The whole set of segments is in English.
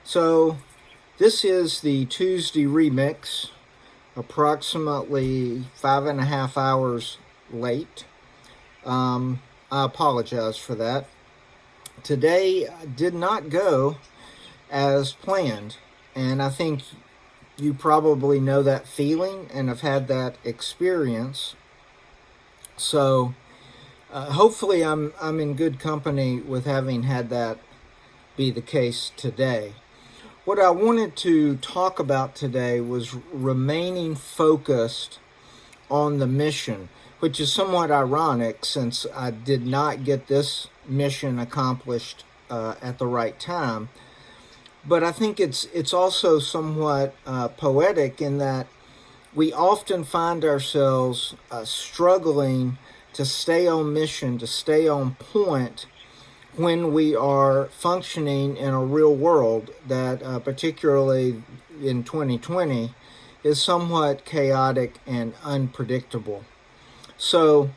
So this is the Tuesday remix, approximately 5.5 hours late. I apologize for that. Today did not go as planned, and I think you probably know that feeling and have had that experience. So hopefully I'm in good company with having had that be the case today. What I wanted to talk about today was remaining focused on the mission, which is somewhat ironic since I did not get this mission accomplished at the right time. But I think it's also somewhat poetic in that we often find ourselves struggling to stay on mission, to stay on point when we are functioning in a real world that, particularly in 2020, is somewhat chaotic and unpredictable. So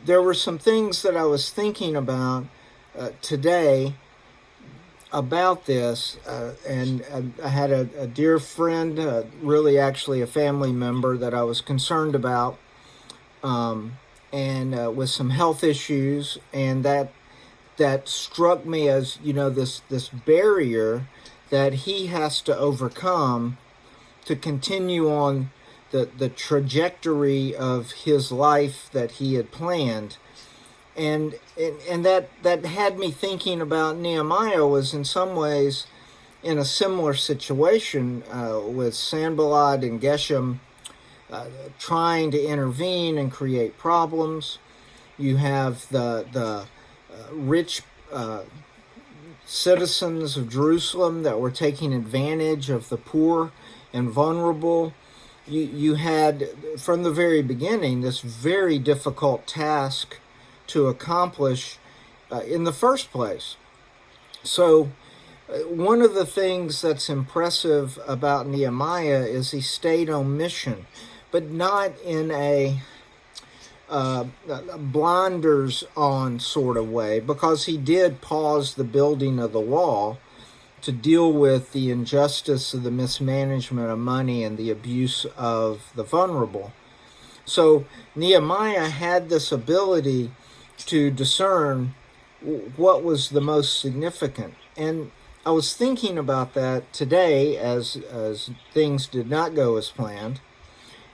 there were some things that I was thinking about today about this, and I had a dear friend, really actually a family member that I was concerned about, and with some health issues, and that struck me as, this barrier that he has to overcome to continue on the trajectory of his life that he had planned. And that had me thinking about Nehemiah was in some ways in a similar situation with Sanballat and Geshem trying to intervene and create problems. You have the rich citizens of Jerusalem that were taking advantage of the poor and vulnerable. You had, from the very beginning, this very difficult task to accomplish in the first place. So one of the things that's impressive about Nehemiah is he stayed on mission, but not in a blinders on sort of way, because he did pause the building of the wall to deal with the injustice of the mismanagement of money and the abuse of the vulnerable. So Nehemiah had this ability to discern what was the most significant. And I was thinking about that today as things did not go as planned,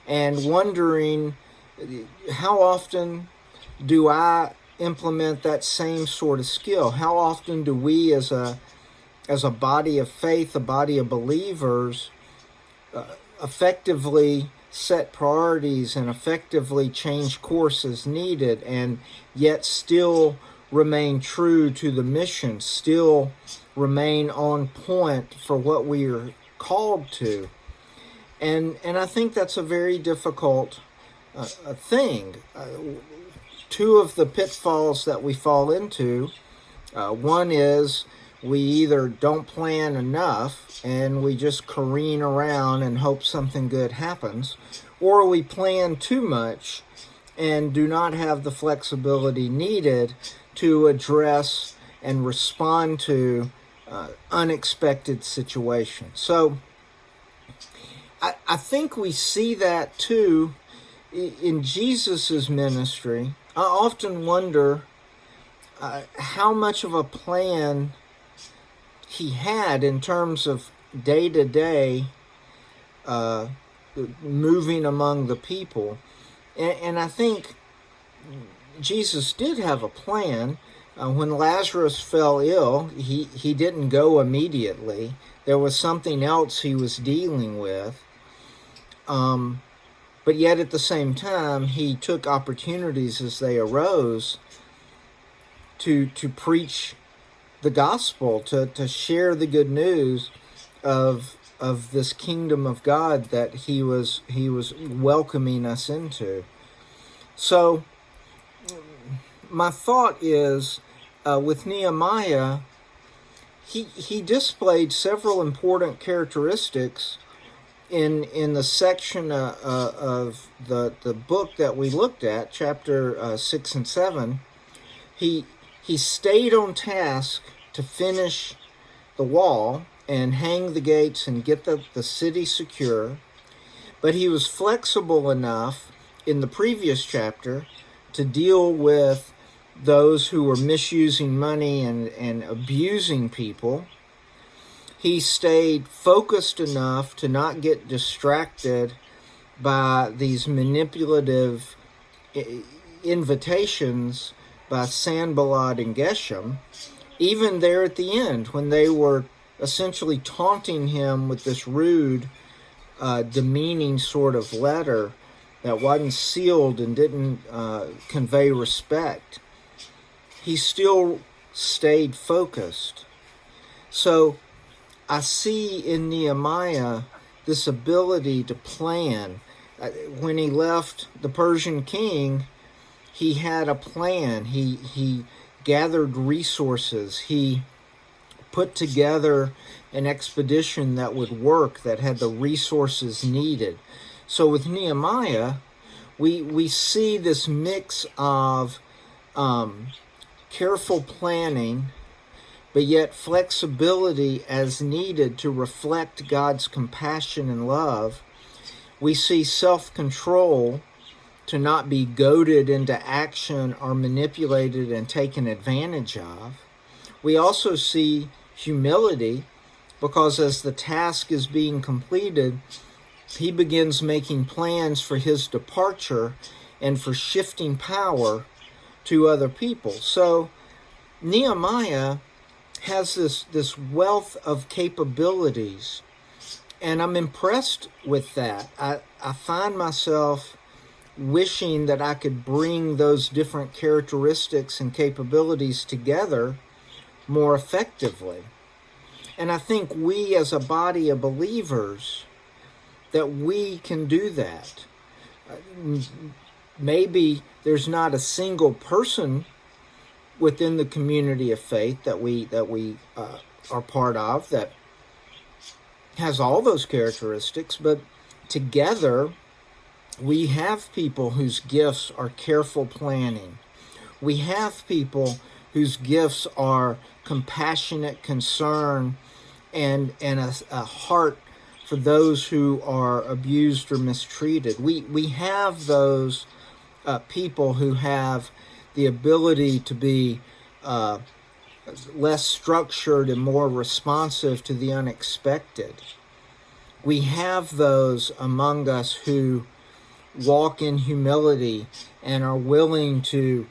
and wondering how often do I implement that same sort of skill? How often do we as a body of faith, a body of believers, effectively set priorities and effectively change course as needed, and yet still remain true to the mission, still remain on point for what we are called to? And I think that's a very difficult thing. Two of the pitfalls that we fall into, one is we either don't plan enough and we just careen around and hope something good happens, or we plan too much and do not have the flexibility needed to address and respond to unexpected situations. So I think we see that too in Jesus's ministry. I often wonder how much of a plan he had in terms of day-to-day moving among the people. And I think Jesus did have a plan. When Lazarus fell ill, he didn't go immediately. There was something else he was dealing with. But yet at the same time, he took opportunities as they arose to preach the gospel, to share the good news of this kingdom of God that he was welcoming us into. So my thought is, with Nehemiah, he displayed several important characteristics in the section of the book that we looked at, chapter 6 and 7. He stayed on task to finish the wall and hang the gates and get the city secure. But he was flexible enough in the previous chapter to deal with those who were misusing money and abusing people. He stayed focused enough to not get distracted by these manipulative invitations by Sanballat and Geshem, even there at the end when they were essentially taunting him with this rude, demeaning sort of letter that wasn't sealed and didn't convey respect. He still stayed focused. So I see in Nehemiah this ability to plan. When he left the Persian king, he had a plan. He gathered resources. He put together an expedition that would work, that had the resources needed. So with Nehemiah, we see this mix of careful planning, but yet flexibility as needed to reflect God's compassion and love. We see self-control to not be goaded into action or manipulated and taken advantage of. We also see humility, because as the task is being completed, he begins making plans for his departure and for shifting power to other people. So Nehemiah has this wealth of capabilities, and I'm impressed with that. I find myself wishing that I could bring those different characteristics and capabilities together more effectively. And I think we as a body of believers, that we can do that. Maybe there's not a single person within the community of faith that we are part of that has all those characteristics, but together we have people whose gifts are careful planning. We have people whose gifts are compassionate concern and a heart for those who are abused or mistreated. We have those people who have the ability to be less structured and more responsive to the unexpected. We have those among us who walk in humility and are willing to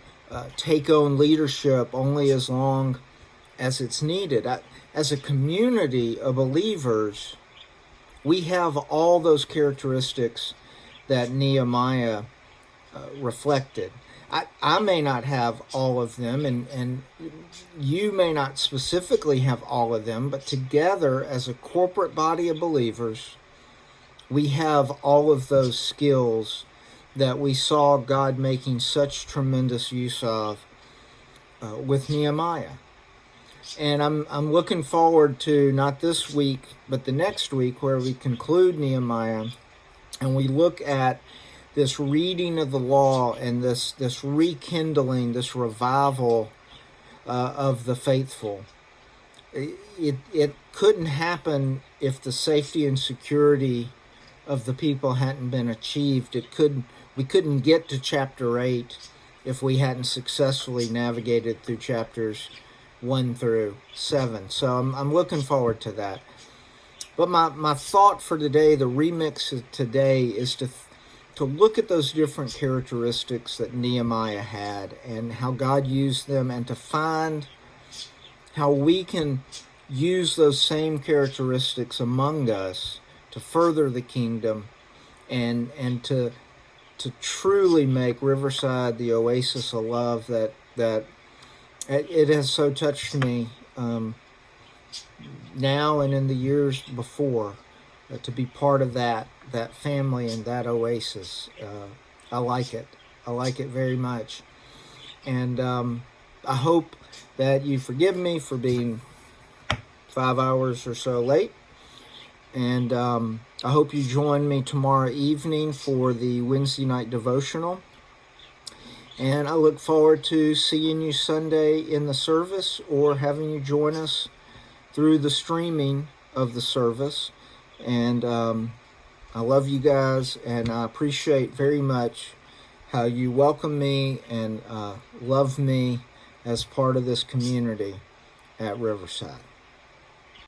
take on leadership only as long as it's needed. As a community of believers, we have all those characteristics that Nehemiah reflected. I may not have all of them, and you may not specifically have all of them, but together as a corporate body of believers, we have all of those skills that we saw God making such tremendous use of with Nehemiah. And I'm looking forward to, not this week, but the next week, where we conclude Nehemiah and we look at this reading of the law and this rekindling, this revival of the faithful. It couldn't happen if the safety and security of the people hadn't been achieved. We couldn't get to chapter 8 if we hadn't successfully navigated through chapters 1 through 7. So I'm looking forward to that. But my thought for today, the remix of today, is to look at those different characteristics that Nehemiah had and how God used them, and to find how we can use those same characteristics among us to further the kingdom and to truly make Riverside the oasis of love that it has so touched me now and in the years before, to be part of that family and that oasis. I like it. I like it very much. And I hope that you forgive me for being 5 hours or so late. And I hope you join me tomorrow evening for the Wednesday night devotional. And I look forward to seeing you Sunday in the service, or having you join us through the streaming of the service. And I love you guys, and I appreciate very much how you welcome me and love me as part of this community at Riverside.